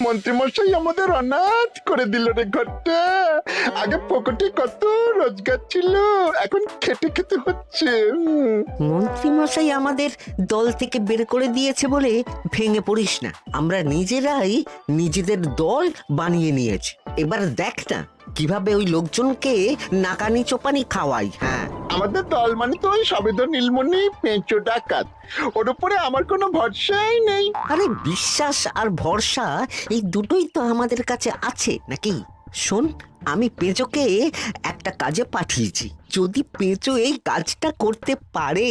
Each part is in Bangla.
মন্ত্রীমশাই আমাদের অনাথ করে দিল রে ঘরটা। আগে পকেটে কত রোজগার ছিল, এখন খেটে খেতে হচ্ছে। মন্ত্রী মশাই আমাদের দল থেকে বের করে দিয়েছে বলে ভেঙে পড়িস না। আমরা নিজেরাই নিজেদের দল বানিয়ে নিয়েছি। এবার দেখ না কিভাবে ওই লোকজনকে নাকানি চোপানি খাওয়াই। হ্যাঁ, আমাদের দল মানে তো ওই সবেদর নীলমণি পেঁচো ডাকাত, ওর উপরে আমার কোনো ভরসাই নেই। আরে বিশ্বাস আর ভরসা এই দুটোই তো আমাদের কাছে আছে নাকি? শোন, আমি পেঁচোকে একটা কাজে পাঠিয়েছি। যদি পেঁচো এই কাজটা করতে পারে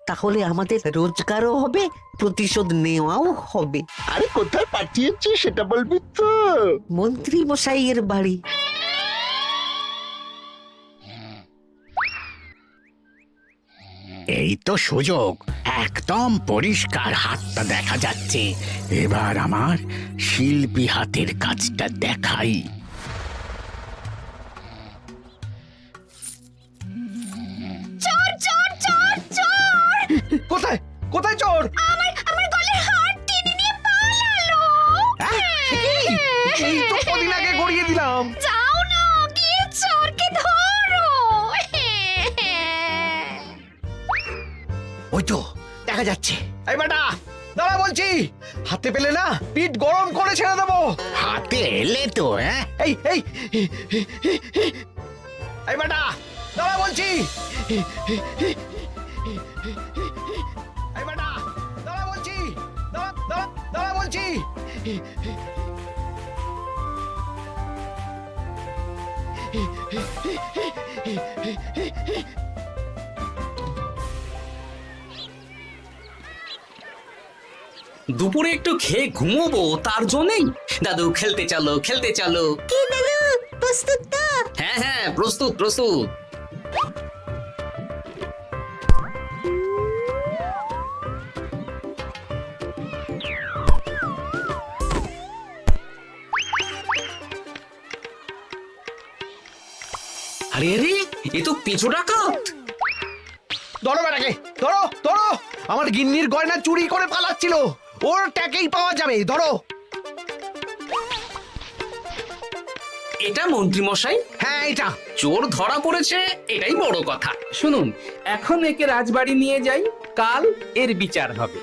তাহলে আমাদের রোজগারও হবে, প্রতিশোধ নেওয়াও হবে। আরে কোথায় পাঠিয়েছি সেটা বলবি তো? মন্ত্রী মশাইয়ের বাড়ি। এই তো সুযোগ, একদম পরিষ্কার হাতটা দেখা যাচ্ছে। এবার আমার শিল্পী হাতের কাজটা দেখাই। চোর চোর চোর চোর! কোথায় কোথায় চোর? আমার গলার হার টেনে নিয়ে পালালো। এই তো কদিন আগে গড়িয়ে দিলাম। যাও না, গিয়ে চোরকে ধরো। ওই তো দেখা যাচ্ছে। এই বেটা দাঁড়া বলছি, হাতে পেলে না পিঠ গরম করে ছেড়ে দেবো। হাতে এলে তো এই এই এই বেটা দাঁড়া বলছি। এই বেটা দাঁড়া বলছি, দাঁড়া দাঁড়া দাঁড়া বলছি। দুপুরে একটু খেয়ে ঘুমোবো তার জন্যই। দাদু খেলতে চলো খেলতে চলো। কি দাদু, প্রস্তুত তো? হ্যাঁ হ্যাঁ, প্রস্তুত প্রস্তুত। আরে আরে, এ তো পেঁচো ডাকাত। ধরো বেটাকে, ধরো ধরো। আমার গিন্নির গয়না চুরি করে পালাচ্ছিল, ওর ট্যাকেই পাওয়া যাবে। ধরো। এটা মন্ত্রী মশাই, হ্যাঁ এটা। চোর ধরা পড়েছে, এটাই বড় কথা। শুনুন, এখন একে রাজবাড়ি নিয়ে যাই, কাল এর বিচার হবে।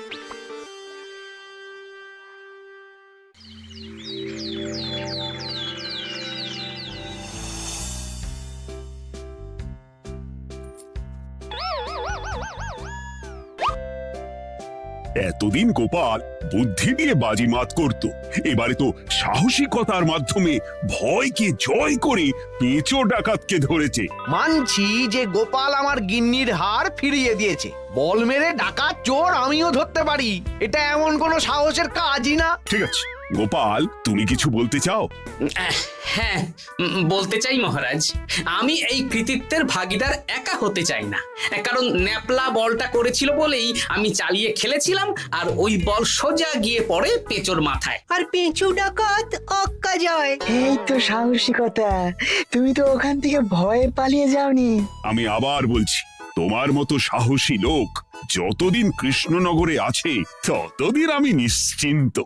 এতদিন গোপাল বুদ্ধি দিয়ে বাজিমাত করত, এবারে তো সাহসিকতার মাধ্যমে ভয়কে জয় করে পেঁচো ডাকাতকে ধরেছে। মানছি যে গোপাল আমার গিন্নির হার ফিরিয়ে দিয়েছে। বল মেরে ডাকাত চোর আমিও ধরতে পারি, এটা এমন কোনো সাহসের কাজই না। ঠিক আছে গোপাল, তুমি কিছু বলতে চাও? হ্যাঁ, বলতে চাই মহারাজ, আমি এই কৃতিত্বের ভাগীদার একা হতে চাই না। কারণ ন্যাপলা বলটা করেছিল বলেই আমি চালিয়ে খেলেছিলাম, আর ওই বল সোজা গিয়ে পড়ে পেঁচোর মাথায়। আর পেঁচু ডাকাত অক্কা যায়। এই তো সাহসিকতা, তুমি তো ওখান থেকে ভয়ে পালিয়ে যাওনি। আমি আবার বলছি, তোমার মতো সাহসী লোক যতদিন কৃষ্ণনগরে আছে ততদিন আমি নিশ্চিন্ত।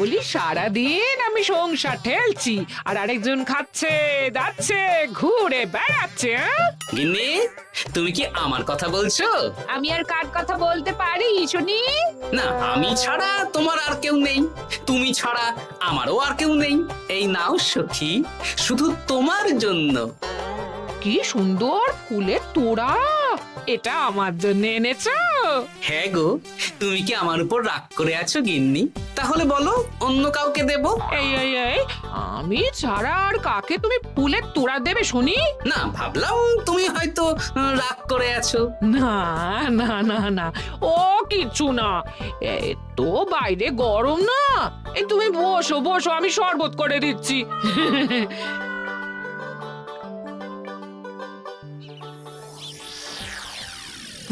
বলি সারাদিন আমি সংসার ঠেলছি আর আরেকজন খাচ্ছে দাচ্ছে ঘুরে বেড়াচ্ছে। গিন্নি, তুমি কি আমার কথা বলছো? আমি আর কার কথা বলতে পারি শুনি? না, আমি ছাড়া তোমার আর কেউ নেই, তুমি ছাড়া আমারও আর কেউ নেই। এই নাও সখী, শুধু তোমার জন্য। কি সুন্দর ফুলের তোড়া, এটা আমার জন্য এনেছো? হ্যাঁ গো, তুমি কি আমার উপর রাগ করে আছো গিন্নি? তাহলে বলো, অন্য কাউকে দেব? এই এই এই, আমি ছাড়া আর কাকে তুমি ফুলের তোড়া দেবে শুনি? না, ভাবলাম তুমি হয়তো রাগ করে আছো। না না না না, ও কিছু না। এই তো বাইরে গরম না, এই তুমি বসো বসো, আমি শরবত করে দিচ্ছি।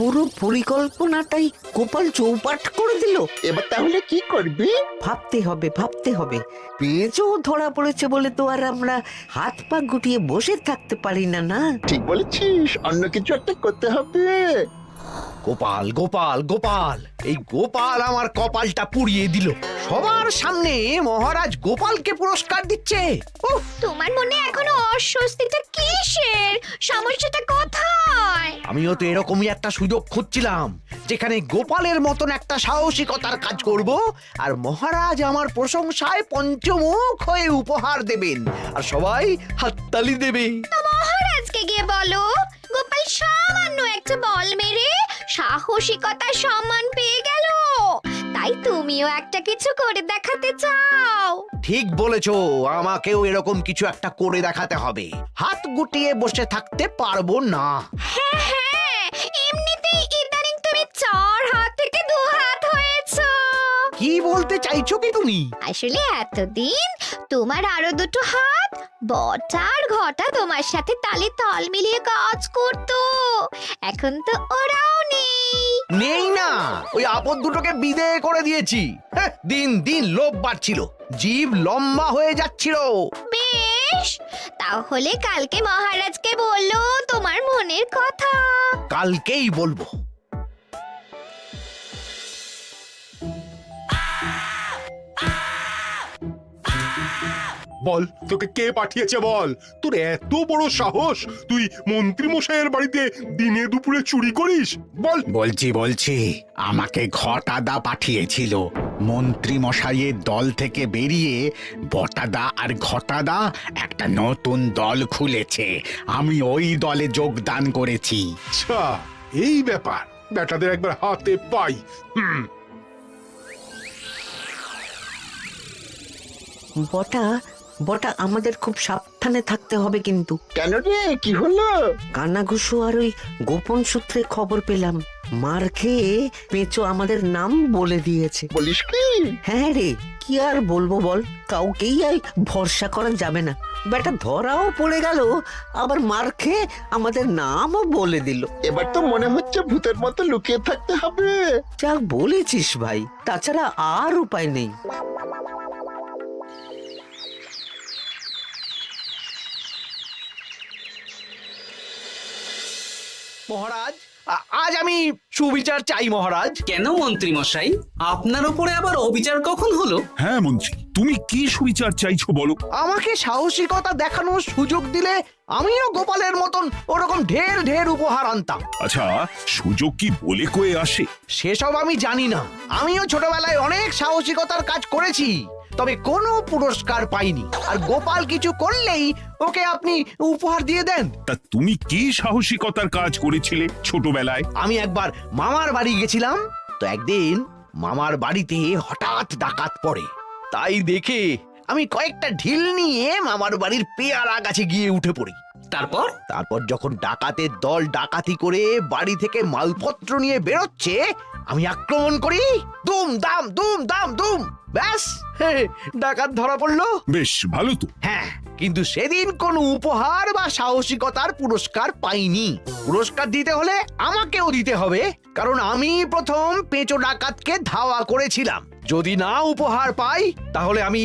পুরো পরিকল্পনাটাই গোপাল চৌপাট করে দিল। এবার তাহলে কি করবি? ভাবতে হবে ভাবতে হবে। পেঁচো ধরা পড়েছে বলে তো আর আমরা হাত পা গুটিয়ে বসে থাকতে পারি না। না, ঠিক বলেছিস, অন্য কিছু একটা করতে হবে। গোপাল গোপাল গোপাল, এই গোপাল আমার কপালটা পুড়িয়ে দিল। সবার সামনে মহারাজ গোপালকে পুরস্কার দিচ্ছে। উফ, তোমার মনে এখনো অস্বস্তিটা কিসের? সমস্যাটা কোথায়? আমিও তো এরকমই একটা সুযোগ খুঁজছিলাম, যেখানে গোপালের মতন একটা সাহসিকতার কাজ করব, আর মহারাজ আমার প্রশংসায় পঞ্চমুখ হয়ে উপহার দেবেন, আর সবাই হাততালি দেবে। তো মহারাজকে গিয়ে বলো, গোপাল সামান্য একটা বল মেরে সাহসিকতার সম্মান পেয়ে গেল, তাই তুমিও একটা কিছু করে দেখাতে চাও। ঠিক বলেছো, আমাকেও এরকম কিছু একটা করে দেখাতে হবে। হাত গুটিয়ে বসে থাকতে পারবো না। হ্যাঁ হ্যাঁ, এমনিতেই ইদানিং তুমি 4 হাত থেকে 2 হাত হয়েছো। কি বলতে চাইছো কি তুমি? আসলে এতদিন তোমার আরো 2টো হাত বটা আর ঘটা তোমার সাথে তালে তাল মিলিয়ে কাজ করতো, এখন তো ওরাও নেই। নেই না, ওই আপদ দুটোকে বিদেয় করে দিয়েছি। হ্যাঁ, দিন দিন লোভ বাড়ছিল, জীব লম্বা হয়ে যাচ্ছিল। বেশ, তাহলে কালকে মহারাজকে বললো তোমার মনের কথা। কালকেই বলবো। বল, তোকে কে পাঠিয়েছে বল? তোর এত বড় সাহস, তুই মন্ত্রী মশাইয়ের বাড়িতে দিনে দুপুরে চুরি করিস? বল। বলছি আমাকে ঘটাদা পাঠিয়েছিল। মন্ত্রী মশাইয়ের দল থেকে বেরিয়ে বটাদা আর ঘটাদা একটা নতুন দল খুলেছে, আমি ওই দলে যোগদান করেছি। আচ্ছা, এই ব্যাপার। বেটাদের একবার হাতে পাই। বটা বটা আমাদের খুব সাবধানে থাকতে হবে কিন্তু। কেন রে, কি হলো? কানাঘুষো আর ওই গোপন সূত্রে খবর পেলাম, মার খেয়ে পেঁচো আমাদের নাম বলে দিয়েছে। বলিস কি? হ্যাঁ রে, কি আর বলবো বল, কাউকেই আর ভরসা করা যাবে না। বেটা ধরাও পড়ে গেল, আবার মার খেয়ে আমাদের নামও বলে দিল। এবার তো মনে হচ্ছে ভূতের মতো লুকিয়ে থাকতে হবে। যা বলেছিস ভাই, তাছাড়া আর উপায় নেই। মহারাজ, আজ আমি সুবিচার চাই মহারাজ। কেন মন্ত্রী মশাই, আপনার উপরে আবার অবিচার কখন হলো? হ্যাঁ মন্ত্রী, তুমি কি সুবিচার চাইছো বলো? আমাকে সাহসিকতা দেখানোর সুযোগ দিলে আমিও গোপালের মতন ওরকম ঢের ঢের উপহার আনতাম। আচ্ছা, সুযোগ কি বলে কয়ে আসে? সেসব আমি জানি না। আমিও ছোটবেলায় অনেক সাহসিকতার কাজ করেছি, তবে কোনো পুরস্কার পাইনি। আর গোপাল কিছু করলেই ওকে আপনি উপহার দিয়ে দেন। তা তুমি কি সাহসিকতার কাজ করেছিলে ছোটবেলায়? আমি একবার মামার বাড়ি গেছিলাম, তো একদিন মামার বাড়িতে হঠাৎ ডাকাত পড়ে। তাই দেখে আমি কয়েকটা ঢিল নিয়ে মামার বাড়ির পেয়ারা গাছে গিয়ে উঠে পড়ি। তারপর যখন ডাকাতের দল ডাকাতি করে বাড়ি থেকে মালপত্র নিয়ে বেরোচ্ছে, আমি আক্রমণ করি। দুম দাম দুম দাম দুম, ব্যাস ডাকাত ধরা পড়লো। বেশ ভালো তো। হ্যাঁ, কিন্তু সেদিন কোনো উপহার বা সাহসিকতার পুরস্কার পাইনি। পুরস্কার দিতে হলে আমাকেও দিতে হবে, কারণ আমি প্রথম পেঁচো ডাকাতকে ধাওয়া করেছিলাম। যদি না উপহার পাই তাহলে আমি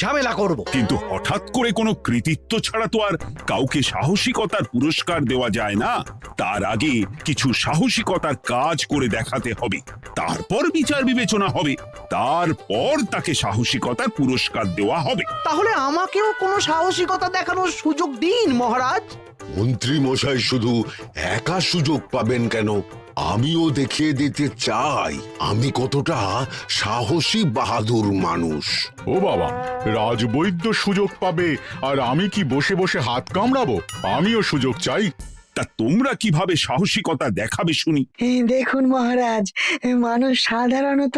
ঝামেলা করব। কিন্তু হঠাৎ করে কোনো কৃতিত্ব ছাড়া তো আর কাউকে সাহসিকতার পুরস্কার দেওয়া যায় না। তার আগে কিছু সাহসিকতার কাজ করে দেখাতে হবে, তারপর বিচার বিবেচনা হবে, তারপর তাকে সাহসিকতার পুরস্কার দেওয়া হবে। তাহলে আমাকেও কোনো সাহসিকতা দেখানোর সুযোগ দিন মহারাজ। মন্ত্রী মশাই শুধু একা সুযোগ পাবেন কেন, আমিও দেখিয়ে দিতে চাই আমি কতটা সাহসী বাহাদুর মানুষ। ও বাবা, রাজবৈদ্য সুযোগ পাবে আর আমি কি বসে বসে হাত কামড়াবো? আমিও সুযোগ চাই। তা তোমরা কিভাবে সাহসিকতা দেখাবে শুনি? দেখুন মহারাজ, মানুষ সাধারণত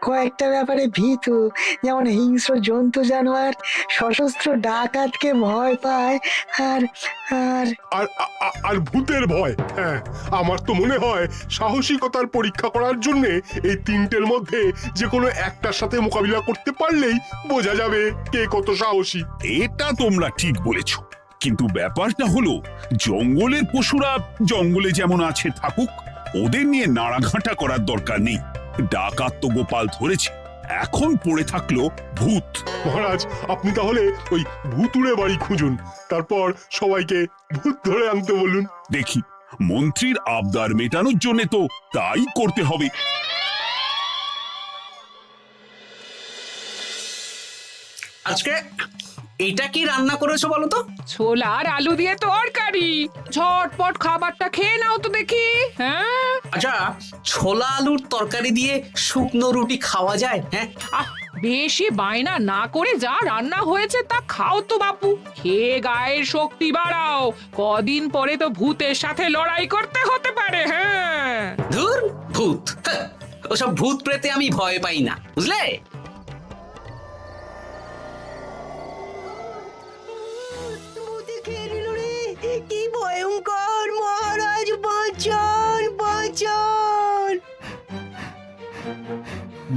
কয়েকটা ব্যাপারে ভীতু, যেমন হিংস্র জন্তু জানোয়ার, সশস্ত্র ডাকাতকে ভয় পায়, আর আর আর আর ভূতের ভয়। হ্যাঁ, আমার তো মনে হয় সাহসিকতার পরীক্ষা করার জন্য এই তিনটের মধ্যে যে কোনো একটার সাথে মোকাবিলা করতে পারলেই বোঝা যাবে কে কত সাহসী। এটা তোমরা ঠিক বলেছো, কিন্তু ব্যাপারটা হলো জঙ্গলের পশুরা জঙ্গলে যেমন আছে থাকুক, ওদের নিয়ে নাড়াঘাটা করার দরকার নেই। ডাকাত তো গোপাল ধরেছে, এখন পড়ে থাকলো ভূত। মহারাজ, আপনি তাহলে ওই ভূতুড়ে বাড়ি খুঁজুন, তারপর সবাইকে ভূত ধরে আনতে বলুন। দেখি মন্ত্রীর আবদার মেটানোর জন্য তো তাই করতে হবে। আজকে এটা কি রান্না করেছো বলো তো? ছোলা আর আলু দিয়ে তরকারি। ঝটপট খাবারটা খেয়ে নাও তো দেখি। হ্যাঁ, আচ্ছা, ছোলা আলুর তরকারি দিয়ে শুকনো রুটি খাওয়া যায়? হ্যাঁ, আহ, বেশি বায়না না করে যা রান্না হয়েছে তা খাও তো বাপু। খেয়ে গায়ের শক্তি বাড়াও, কদিন পরে তো ভূতের সাথে লড়াই করতে হতে পারে। হ্যাঁ, ধুর ভূত, হ্যাঁ, ওসব ভূত প্রেতে আমি ভয় পাই না, বুঝলে? কি ভয়ঙ্কর! মহারাজ বাঁচান, বাঁচান!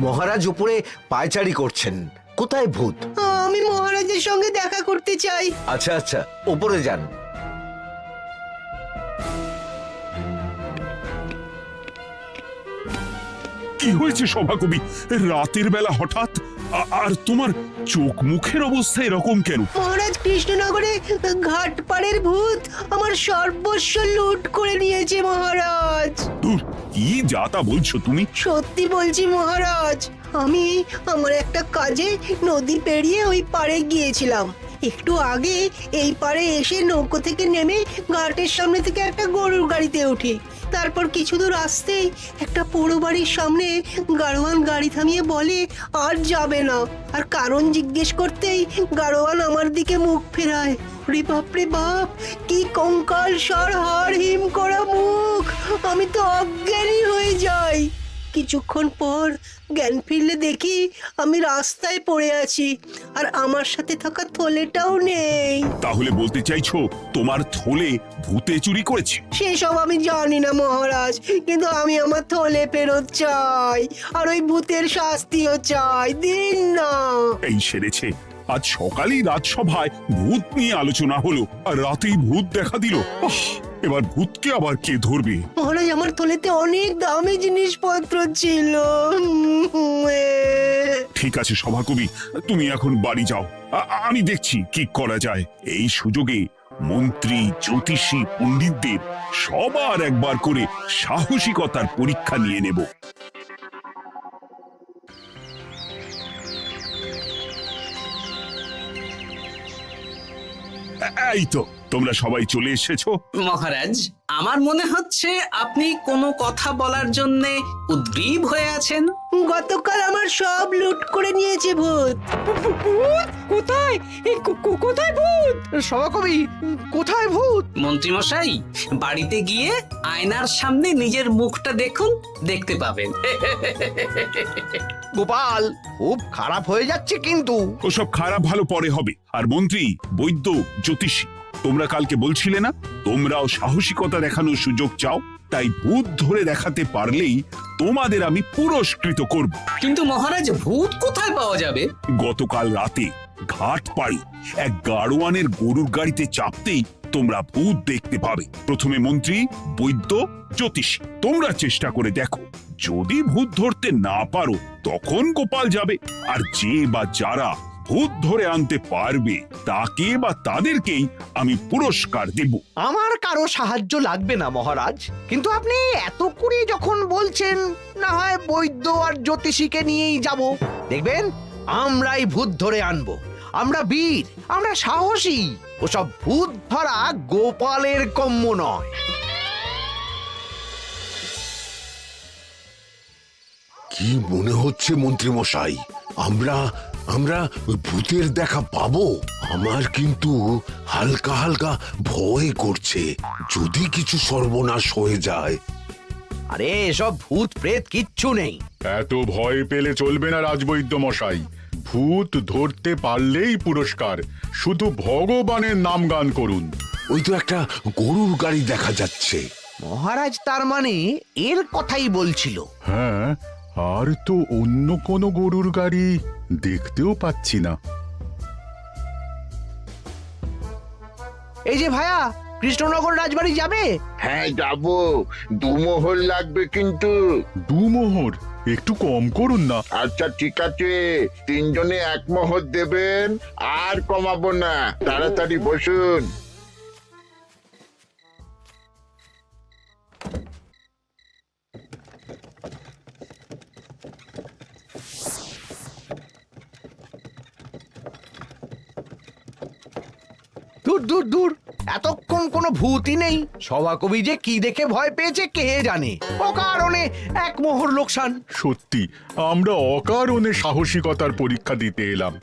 মহারাজ উপরে পায়চারি করছেন, কোথায় ভূত? আমি মহারাজের সঙ্গে দেখা করতে চাই। আচ্ছা আচ্ছা, উপরে যান। কি হয়েছে সভাকবি? রাতের বেলা হঠাৎ আর তোমার চোখ মুখের অবস্থা এরকম কেন? মহারাজ, কৃষ্ণনগরে ঘাটপাড়ের ভূত আমার সর্বস্ব লুট করে নিয়েছে মহারাজ। ধুর, কি যাতা বলছো তুমি? সত্যি বলছি মহারাজ, আমি আমার একটা কাজে নদী পেরিয়ে ওই পাড়ে গিয়েছিলাম। একটু আগে এই পাড়ে এসে নৌকো থেকে নেমে ঘাটের সামনে থেকে একটা গরুর গাড়িতে উঠি। তারপর কিছু দূর আসতেই একটা পোড়ো বাড়ির সামনে গাড়োয়ান গাড়ি থামিয়ে বলে আর যাবে না। আর কারণ জিজ্ঞেস করতেই গাড়োয়ান আমার দিকে মুখ ফেরায়। রে বাপ রে বাপ, কি কঙ্কাল সার হাড় হিম করা মুখ! আমি তো অজ্ঞানী হয়ে যাই। কিছুক্ষণ পর জ্ঞান ফিরলে দেখি আমি রাস্তায় পড়ে আছি, আর আমার সাথে থাকা থলেটাও নেই। তাহলে বলতে চাইছো তোমার থলে ভূতে চুরি করেছে? সেসব আমি জানি না মহারাজ, কিন্তু আমি আমার থলে ফেরত চাই, আর ওই ভূতের শাস্তিও চাই। দিন না। এই সেরেছে, আজ সকালেই রাজসভায় ভূত নিয়ে আলোচনা হলো আর রাতেই ভূত দেখা দিল। এবার ভূতকে আবার কে ধরবে? মহারাজ, আমার থলেতে অনেক দামি জিনিসপত্র ছিল। ঠিক আছে সভাকবি, তুমি এখন বাড়ি যাও, আমি দেখছি কি করা যায়। এই সুযোগে মন্ত্রী, জ্যোতিষী, পণ্ডিতদের সবার একবার করে সাহসিকতার পরীক্ষা নিয়ে নেব। এই তো তোমরা সবাই চলে এসেছো। মহারাজ, আমার মনে হচ্ছে আপনি কোনো কথা বলার জন্য উদ্গ্রীব হয়ে আছেন। গতকাল আমার সব লুট করে নিয়েছে ভূত। কোথায়? কোথায় ভূত? সভাকবি, কোথায় ভূত? মন্ত্রী মশাই, বাড়িতে গিয়ে আয়নার সামনে নিজের মুখটা দেখুন, দেখতে পাবেন। গোপাল, খুব খারাপ হয়ে যাচ্ছে কিন্তু। ওসব খারাপ ভালো পরে হবে। আর মন্ত্রী, বৈদ্য, জ্যোতিষী, তোমরা কালকে বলছিলে না তোমরাও সাহসিকতা দেখানোর সুযোগ চাও? তাই ভূত ধরে দেখাতে পারলেই তোমাদের আমি পুরস্কৃত করব। কিন্তু মহারাজ, ভূত কোথায় পাওয়া যাবে? গতকাল রাতে ঘাট পাড়ি এক গাড়োয়ানের গরুর গাড়িতে চাপতেই তোমরা ভূত দেখতে পাবে। প্রথমে মন্ত্রী, বৈদ্য, জ্যোতিষী, তোমরা চেষ্টা করে দেখো। যদি ভূত ধরতে না পারো তখন গোপাল যাবে, আর যে বা যারা ভূত ধরে আনতে পারবে তাকে বা তাদেরকেই আমি পুরস্কার দেব। আমার কারো সাহায্য লাগবে না মহারাজ, কিন্তু আপনি এত করে যখন বলছেন, না হয় বৈদ্য আর জ্যোতিষীকে নিয়েই যাব। দেখবেন আমরাই ভূত ধরে আনবো। আমরা বীর, আমরা সাহসী। ওসব ভূত ধরা গোপালের কম্য নয়। কি মনে হচ্ছে মন্ত্রী মশাই, আমরা আমরা ওই ভূতের দেখা পাবো? আমার কিন্তু হালকা হালকা ভয় করছে, যদি কিছু সর্বনাশ হয়ে যায়। আরে এসব ভূত প্রেত কিচ্ছু নেই। এত ভয় পেলে চলবে না রাজবৈদ্য মশাই। ভূত ধরতে পারলেই পুরস্কার, শুধু ভগবানের নাম গান করুন। ওই তো একটা গরুর গাড়ি দেখা যাচ্ছে। মহারাজ তার মানে এর কথাই বলছিল। হ্যাঁ, আর তো অন্য কোনো গরুর গাড়ি দেখতেও পাচ্ছি না। এই যে ভায়া, কৃষ্ণনগর রাজবাড়ি যাবে? হ্যাঁ যাবো, 2 মোহর লাগবে কিন্তু। 2 মোহর একটু কম করুন না। আচ্ছা ঠিক আছে, 3 জনে 1 মোহর দেবেন, আর কমাবো না। তাড়াতাড়ি বসুন। দূর দূর দূর, এতক্ষণ কোনো ভূতই নেই। সভাকবি যে কি দেখে ভয় পেয়েছে কে জানে। অকারণে এক মোহর লোকসান। সত্যি আমরা অকারণে সাহসিকতার পরীক্ষা দিতে এলাম।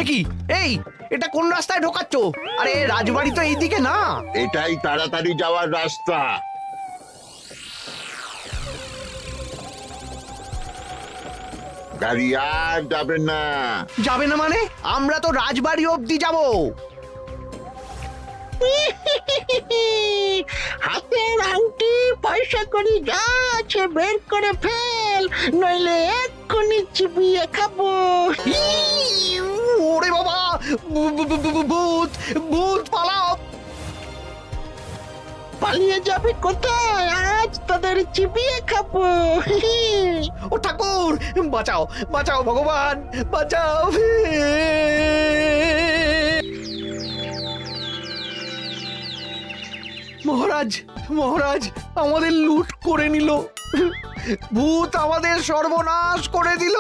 কি এই, এটা কোন রাস্তায় ঢোকাচ্ছ? আরে রাজবাড়ি তো এইদিকে না। এটাই তাড়াতাড়ি যাওয়ার রাস্তা। গাড়ি আর যাবে না। যাবে না মানে? আমরা তো রাজবাড়ি অবধি যাব। হাতের আংটি পয়সা করি যা আছে বের করে ফেল, নইলে এক্ষুনি চিবিয়ে খাবো। ওরে বাবা, ভূত ভূত পালাও। পালিয়ে যাবে কোথায়? আজ তাদের চিবিয়ে খাবো। ও ঠাকুর, বাঁচাও বাঁচাও ভগবান, বাঁচাও। মহারাজ মহারাজ, আমাদের লুট করে নিল। ভূত আমাদের সর্বনাশ করে দিল,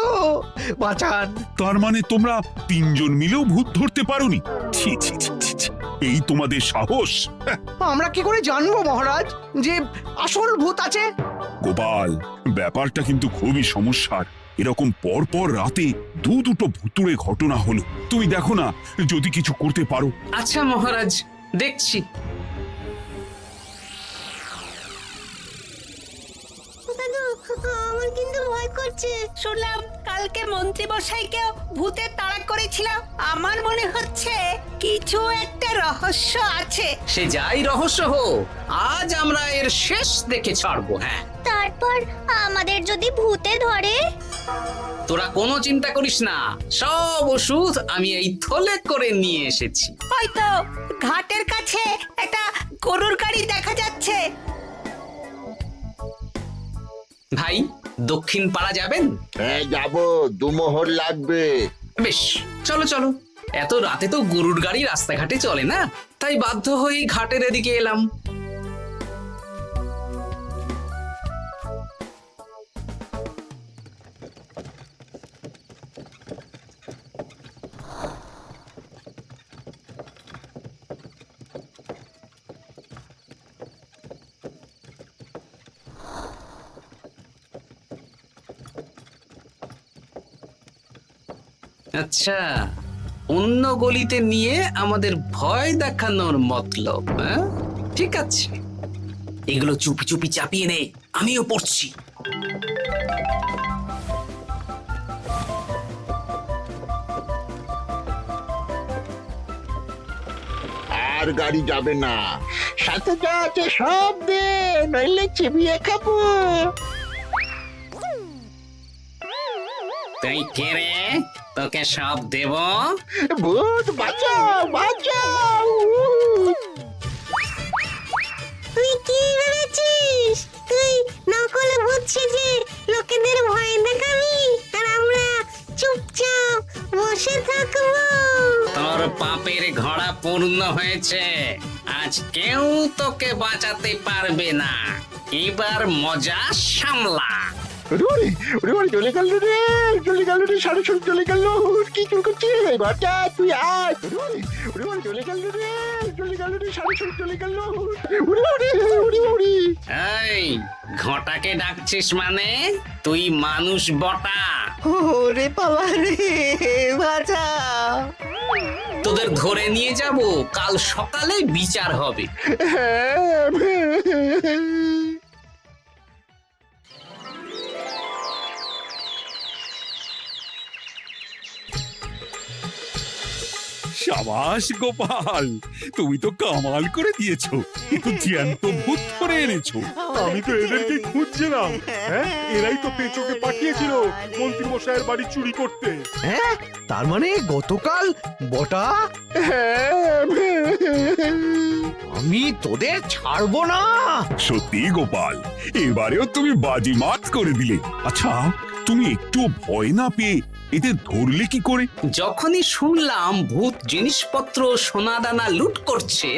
বাঁচান। তার মানে তোমরা তিনজন মিলেও ভূত ধরতে পারোনি? ছি ছি ছি ছি ছি। এই তোমাদের সাহস! হ্যাঁ, আমরা কি করে জানবো মহারাজ যে আসল ভূত আছে? গোপাল, ব্যাপারটা কিন্তু খুবই সমস্যার। এরকম পর পর রাতে দুটো ভুতুড়ে ঘটনা হলো। তুমি দেখো না যদি কিছু করতে পারো। আচ্ছা মহারাজ, দেখছি। আমার কিন্তু ভয় করছে। শুনলাম কালকে মন্ত্রী মশাইকেও ভূতে তাড়া করেছিলাম। আমার মনে হচ্ছে কিছু একটা রহস্য আছে। সে যাই রহস্য হোক, আজ আমরা এর শেষ দেখে ছাড়বো। হ্যাঁ, তারপর আমাদের যদি ভূতে ধরে? তোরা কোনো চিন্তা করিস না, সব ওষুধ আমি এই থলে করে নিয়ে এসেছি। হয়তো ঘাটের কাছে একটা গরুর গাড়ি দেখা যাচ্ছে। ভাই, দক্ষিণ পাড়া যাবেন? হ্যাঁ যাবো, 2 মোহর লাগবে। বেশ, চলো চলো। এত রাতে তো গরুর গাড়ি রাস্তাঘাটে চলে না, তাই বাধ্য হয়ে ঘাটের এদিকে এলাম। আচ্ছা, অন্য গলিতে নিয়ে আমাদের ভয় দেখানোর মতলব? হ্যাঁ, ঠিক আছে, এগুলো চুপি চুপি চাপিয়ে নে, আমিও পড়ছি। আর গাড়ি যাবে না। সাথে যা আছে সব দে, নইলে চিবিয়ে খাবো। তুই কে রে? তোকে সব দেব? ভূত বাঁচাও বাঁচাও! তুই কি ভেবেছিস? তুই নকল ভূত সেজে লোকেদের ভয় দেখাবি আর আমরা চুপচাপ বসে থাকবো? তোর পাপের ঘোড়া পূর্ণ হয়েছে, আজ কেউ তোকে বাঁচাতে পারবে না। এবার মজা সামলা। চলে গেল রে, চলে গেল রে, সাড়ে চলে গেল। কি চুল করছিস বাচ্চা? তুই আয়। চলে গেল রে, চলে গেল রে, সাড়ে চলে গেল। এই ঘটাকে ডাকছিস মানে? তুই মানুষ বটা। ওরে বাবা রে, বাঁচা! তোদের ধরে নিয়ে যাব, কাল সকালে বিচার হবে। সাবাস গোপাল, তুমি তো কামাল করে দিয়েছো। কিন্তু জ্যান্ত ভূত ধরে এনেছো। আমি তো এদেরকে খুঁজছিলাম। হ্যাঁ, এরাই তো পেঁচোকে পাঠিয়েছিল মন্ত্রী মশাইয়ের বাড়ি চুরি করতে। হ্যাঁ, তার মানে গতকাল বটা। আমি তোদের ছাড়বো না। সত্যি গোপাল, এবারেও তুমি বাজিমাত করে দিলে। আচ্ছা, তুমি একটু ভয় না পেয়ে এদের ধরলে কি করে? যখনই শুনলাম ভূত জিনিসপত্র সোনাদানা লুট করছে,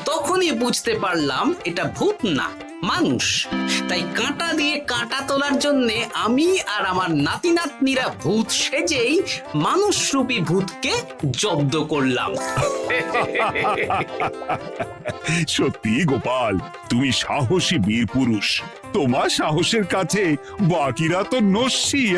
তখনই বুঝতে পারলাম এটা ভূত না, মানুষ। তাই কাঁটা দিয়ে কাঁটা তোলার জন্যে আমি আর আমার নাতি নাতনিরা ভূত সেজেই মানুষরূপী ভূতকে জব্দ করলাম। সত্যি গোপাল, তুমি সাহসী বীর পুরুষ। তোমার সাহসের কাছে বাকিরা তো নস্যি।